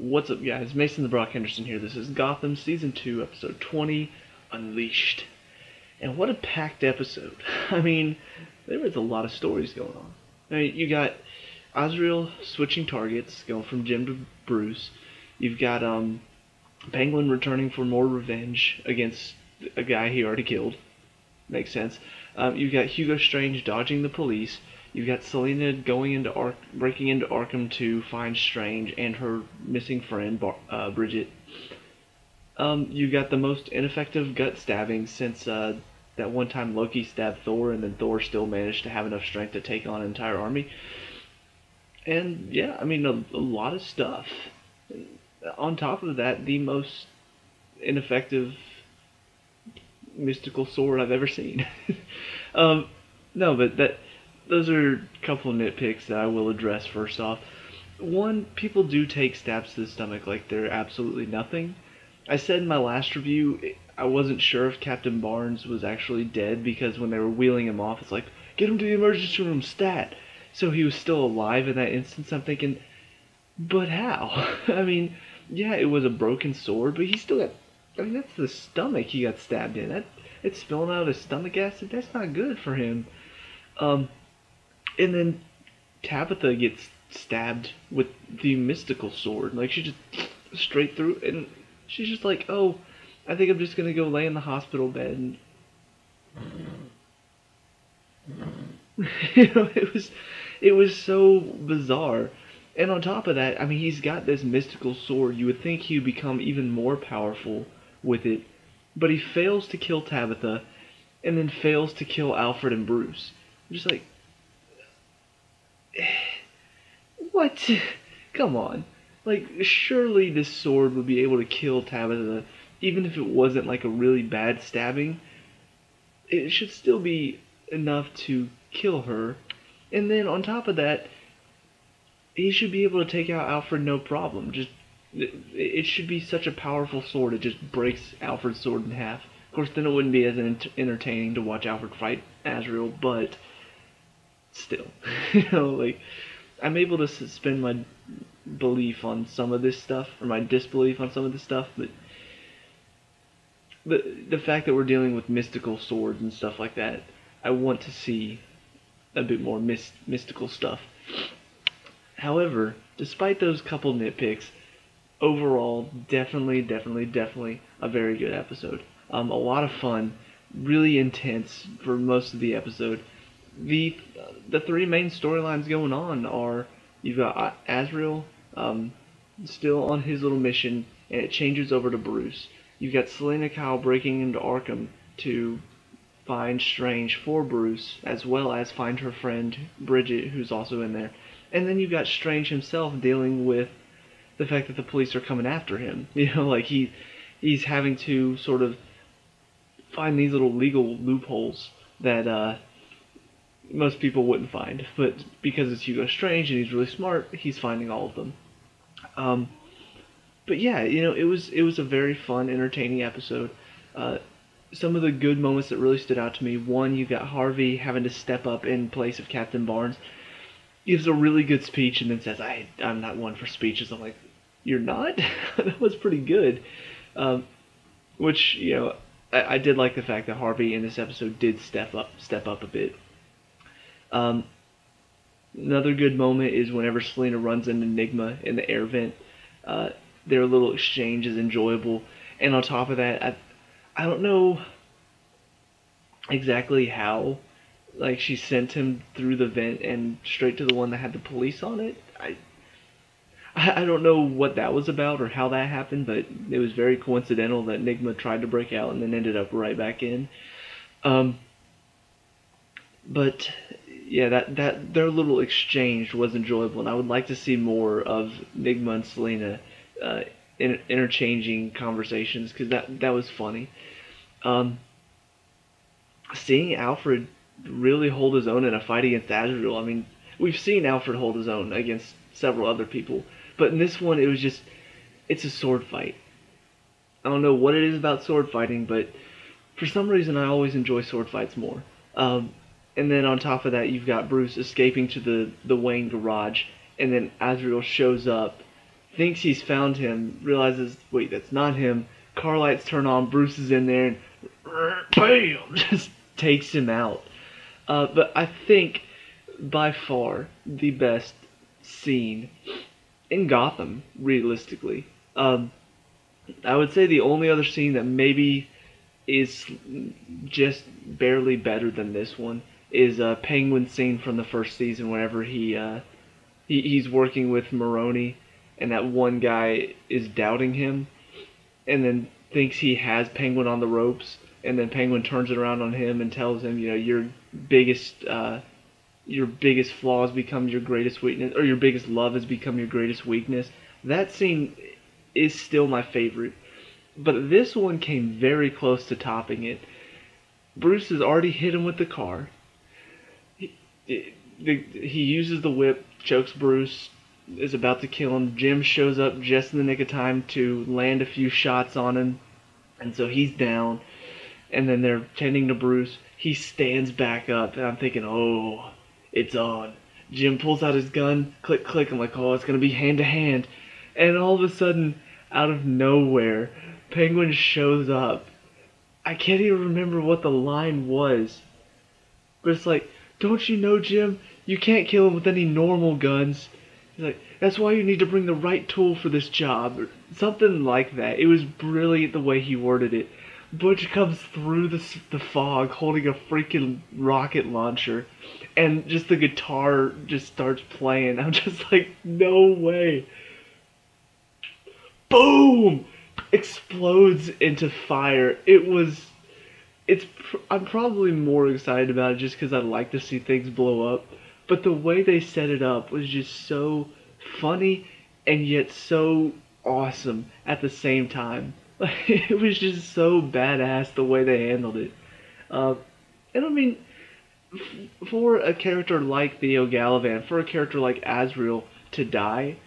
What's up, guys? Mason the Brock Henderson here. This is Gotham Season 2, Episode 20, Unleashed. And what a packed episode. I mean, there was a lot of stories going on. I mean, you got Azrael switching targets, going from Jim to Bruce. You've got Penguin returning for more revenge against a guy he already killed. Makes sense. You've got Hugo Strange dodging the police. You've got Selina breaking into Arkham to find Strange and her missing friend, Bridget. You've got the most ineffective gut stabbing since that one time Loki stabbed Thor, and then Thor still managed to have enough strength to take on an entire army. And yeah, I mean, a lot of stuff. On top of that, the most ineffective mystical sword I've ever seen. No, but those are a couple of nitpicks that I will address first off. One, people do take stabs to the stomach like they're absolutely nothing. I said in my last review, I wasn't sure if Captain Barnes was actually dead because when they were wheeling him off, it's like, get him to the emergency room, stat! So he was still alive in that instance. I'm thinking, but how? I mean, yeah, it was a broken sword, but he still got, I mean, that's the stomach he got stabbed in. It's spilling out his stomach acid. That's not good for him. And then Tabitha gets stabbed with the mystical sword. Like, she just straight through, and she's just like, oh, I think I'm just gonna go lay in the hospital bed. And it was so bizarre. And on top of that, I mean, he's got this mystical sword. You would think he would become even more powerful with it, but he fails to kill Tabitha, and then fails to kill Alfred and Bruce. I'm just like, what? Come on. Like, surely this sword would be able to kill Tabitha, even if it wasn't like a really bad stabbing. It should still be enough to kill her. And then on top of that, he should be able to take out Alfred no problem. It should be such a powerful sword, it just breaks Alfred's sword in half. Of course, then it wouldn't be as entertaining to watch Alfred fight Azrael, but still, like, I'm able to suspend my belief on some of this stuff, or my disbelief on some of this stuff, but the fact that we're dealing with mystical swords and stuff like that, I want to see a bit more mystical stuff. However, despite those couple nitpicks, overall, definitely a very good episode. A lot of fun, really intense for most of the episode. The three main storylines going on are, you've got Azrael still on his little mission, and it changes over to Bruce. You've got Selina Kyle breaking into Arkham to find Strange for Bruce, as well as find her friend Bridget, who's also in there. And then you've got Strange himself dealing with the fact that the police are coming after him. You know, like he's having to sort of find these little legal loopholes that most people wouldn't find. But because it's Hugo Strange and he's really smart, he's finding all of them. But yeah, you know, it was a very fun, entertaining episode. Some of the good moments that really stood out to me. One, you got Harvey having to step up in place of Captain Barnes. Gives a really good speech and then says, I'm not one for speeches. I'm like, you're not? That was pretty good. Which, you know, I did like the fact that Harvey in this episode did step up a bit. Another good moment is whenever Selina runs into Enigma in the air vent. Their little exchange is enjoyable. And on top of that, I don't know exactly how, like, she sent him through the vent and straight to the one that had the police on it. I don't know what that was about or how that happened, but it was very coincidental that Enigma tried to break out and then ended up right back in. But yeah, that their little exchange was enjoyable, and I would like to see more of Enigma and Selina interchanging conversations, because that was funny. Seeing Alfred really hold his own in a fight against Azrael. I mean, we've seen Alfred hold his own against several other people, but in this one, it's a sword fight. I don't know what it is about sword fighting, but for some reason, I always enjoy sword fights more. And then on top of that, you've got Bruce escaping to the Wayne garage, and then Azrael shows up thinks he's found him, realizes, wait, that's not him. Car lights turn on, Bruce is in there, and bam, just takes him out. But I think by far the best scene in Gotham, realistically. I would say the only other scene that maybe is just barely better than this one is Penguin's scene from the first season whenever he's working with Maroni and that one guy is doubting him and then thinks he has Penguin on the ropes, and then Penguin turns it around on him and tells him, biggest your biggest flaw has become your greatest weakness, or your biggest love has become your greatest weakness. That scene is still my favorite, but this one came very close to topping it. Bruce has already hit him with the car. He uses the whip, chokes Bruce, is about to kill him. Jim shows up just in the nick of time to land a few shots on him, and so he's down. And then they're tending to Bruce. He stands back up, and I'm thinking, oh, it's on. Jim pulls out his gun, click, click. I'm like, oh, it's going to be hand to hand. And all of a sudden, out of nowhere, Penguin shows up. I can't even remember what the line was. But it's like, don't you know, Jim? You can't kill him with any normal guns. He's like, that's why you need to bring the right tool for this job. Or something like that. It was brilliant the way he worded it. Butch comes through the fog holding a freaking rocket launcher, and just the guitar just starts playing. I'm just like, no way. Boom! Explodes into fire. I'm probably more excited about it just because I like to see things blow up, but the way they set it up was just so funny and yet so awesome at the same time. It was just so badass the way they handled it. And I mean, for a character like Theo Galavan, for a character like Azrael to die,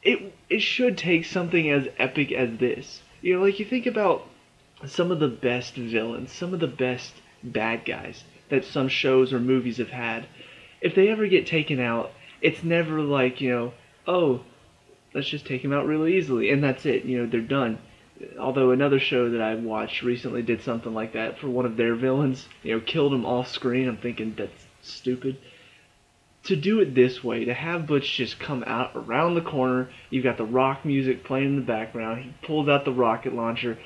it should take something as epic as this. Like you think about some of the best villains, some of the best bad guys that some shows or movies have had. If they ever get taken out, it's never like, oh, let's just take him out really easily, and that's it. They're done. Although another show that I watched recently did something like that for one of their villains, killed him off screen. I'm thinking that's stupid. To do it this way, to have Butch just come out around the corner, you've got the rock music playing in the background, he pulls out the rocket launcher.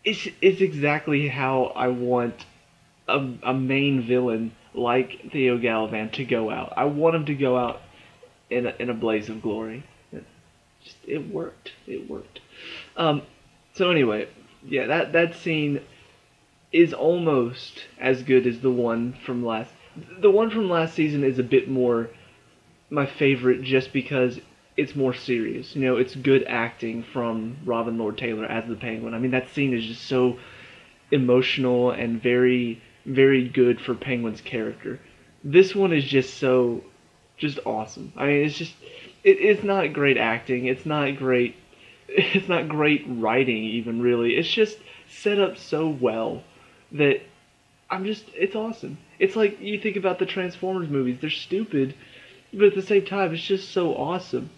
It's exactly how I want a main villain like Theo Galavan to go out. I want him to go out in a blaze of glory. It worked. It worked. So anyway, yeah, that scene is almost as good as the one from last. The one from last season is a bit more my favorite, just because it's more serious. It's good acting from Robin Lord Taylor as the Penguin. I mean, that scene is just so emotional and very, very good for Penguin's character. This one is just awesome. I mean, it's not great acting. It's not great writing even, really. It's just set up so well that it's awesome. It's like you think about the Transformers movies. They're stupid, but at the same time, it's just so awesome.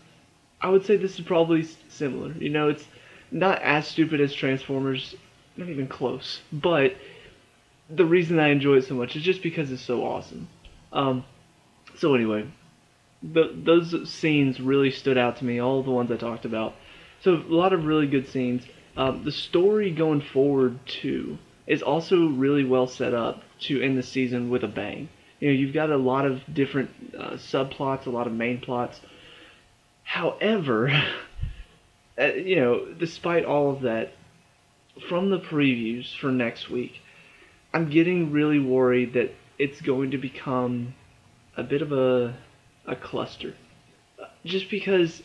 I would say this is probably similar. It's not as stupid as Transformers, not even close. But the reason I enjoy it so much is just because it's so awesome. So anyway, those scenes really stood out to me, all the ones I talked about. So a lot of really good scenes. The story going forward, too, is also really well set up to end the season with a bang. You've got a lot of different subplots, a lot of main plots. However, despite all of that, from the previews for next week, I'm getting really worried that it's going to become a bit of a cluster. Just because,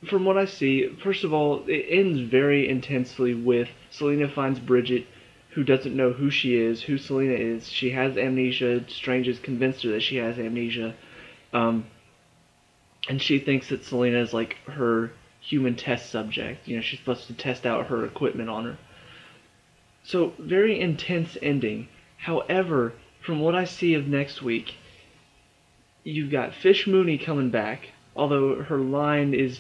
from what I see, first of all, it ends very intensely with Selina finds Bridget, who doesn't know who she is, who Selina is. She has amnesia. Strange has convinced her that she has amnesia. And she thinks that Selina is like her human test subject. She's supposed to test out her equipment on her. So, very intense ending. However, from what I see of next week, you've got Fish Mooney coming back, although her line is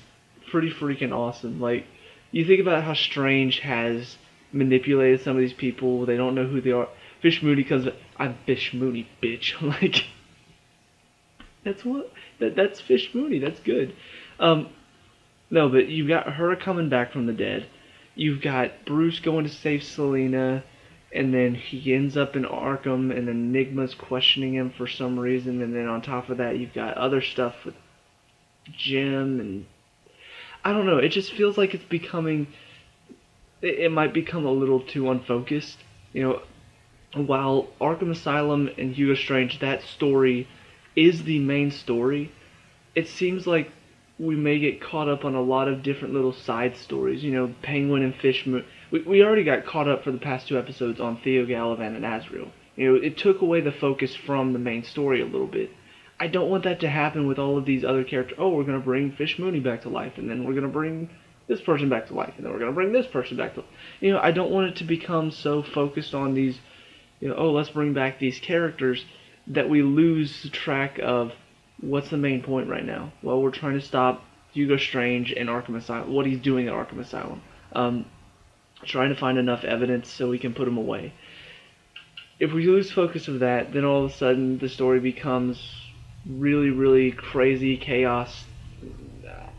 pretty freaking awesome. Like, you think about how Strange has manipulated some of these people. They don't know who they are. Fish Mooney comes. I'm Fish Mooney, bitch. Like, that's Fish Mooney. That's good. No, but you've got her coming back from the dead. You've got Bruce going to save Selina, and then he ends up in Arkham, and then Enigma's questioning him for some reason, and then on top of that, you've got other stuff with Jim, and I don't know. It just feels like it's becoming. It might become a little too unfocused. You know, while Arkham Asylum and Hugo Strange, that story is the main story, it seems like we may get caught up on a lot of different little side stories. You know, Penguin and Fish Moon. We already got caught up for the past 2 episodes on Theo Galavan and Azrael. You know, it took away the focus from the main story a little bit. I don't want that to happen with all of these other characters. Oh, we're going to bring Fish Mooney back to life, and then we're going to bring this person back to life, and then we're going to bring this person back to life. You know, I don't want it to become so focused on these, you know, oh, let's bring back these characters, that we lose track of what's the main point right now. Well, we're trying to stop Hugo Strange in Arkham Asylum, what he's doing at Arkham Asylum. Trying to find enough evidence so we can put him away. If we lose focus of that, then all of a sudden the story becomes really, really crazy chaos.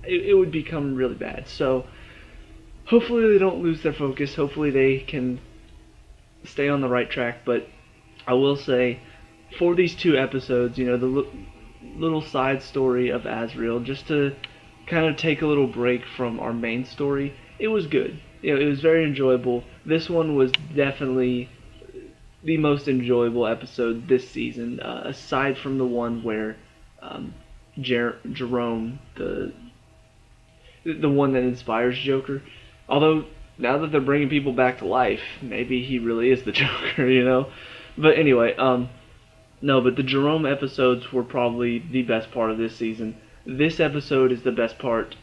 It would become really bad. So hopefully they don't lose their focus. Hopefully they can stay on the right track. But I will say, for these 2 episodes, you know, the little side story of Azrael, just to kind of take a little break from our main story, it was good. You know, it was very enjoyable. This one was definitely the most enjoyable episode this season, aside from the one where Jerome, the one that inspires Joker. Although, now that they're bringing people back to life, maybe he really is the Joker, you know? But anyway, no, but the Jerome episodes were probably the best part of this season. This episode is the best part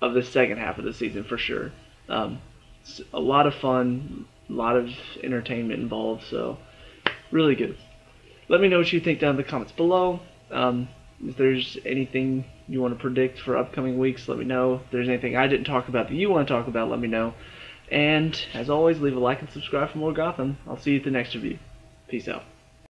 of the second half of the season, for sure. It's a lot of fun, a lot of entertainment involved, so really good. Let me know what you think down in the comments below. If there's anything you want to predict for upcoming weeks, let me know. If there's anything I didn't talk about that you want to talk about, let me know. And, as always, leave a like and subscribe for more Gotham. I'll see you at the next review. Peace out.